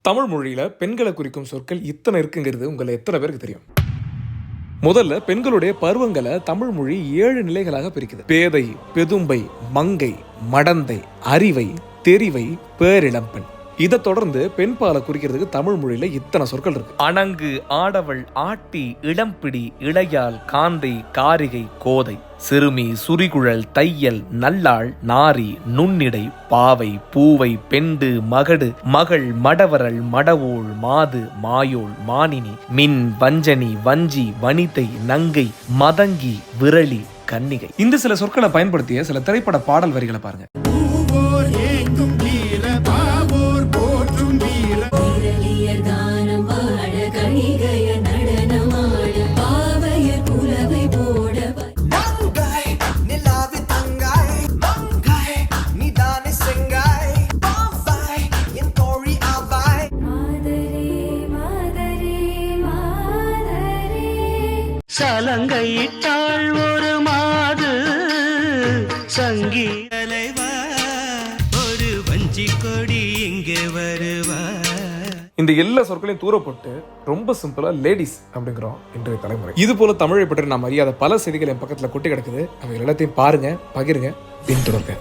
தமிழ் மொழியில பெண்களை குறிக்கும் சொற்கள் இத்தனை இருக்குங்கிறது உங்களை எத்தனை பேருக்கு தெரியும்? முதல்ல பெண்களுடைய பருவங்களை தமிழ் மொழி 7 நிலைகளாக பிரிக்குது. பேதை, பெதும்பை, மங்கை, மடந்தை, அறிவை, தெரிவை, பேரிளம்பெண். இதை தொடர்ந்து பெண் பாலை குறிக்கிறதுக்கு தமிழ் மொழியில இத்தனை சொற்கள் இருக்கு. அணங்கு, ஆடவள், ஆட்டி, இளம்பிடி, இளையாள், காந்தை, காரிகை, கோதை, சிறுமி, சுரிகுழல், தையல், நல்லாள், நாரி, நுண்ணிடை, பாவை, பூவை, பெண்டு, மகடு, மகள், மடவரல், மடவோள், மாது, மாயோள், மானினி, மின், வஞ்சனி, வஞ்சி, வனிதை, நங்கை, மதங்கி, விரலி, கன்னிகை. இந்த சில சொற்களை பயன்படுத்திய சில திரைப்பட பாடல் வரிகளை பாருங்க. சலங்கையிட்டாள் ஒரு மாது சங்கி ஒரு வஞ்சி கொடி இங்கே வருவா. இந்த எல்லா சொற்களையும் தூரப்பட்டு ரொம்ப சிம்பிளா லேடிஸ் அப்படிங்கிறோம் இன்றைய தலைமுறை. இது போல தமிழை பற்றி நாம் அறியாத பல செய்திகள் என் பக்கத்துல கொட்டி கிடக்குது. அவை எல்லாத்தையும் பாருங்க, பகிருங்க, பின்தொடருங்க.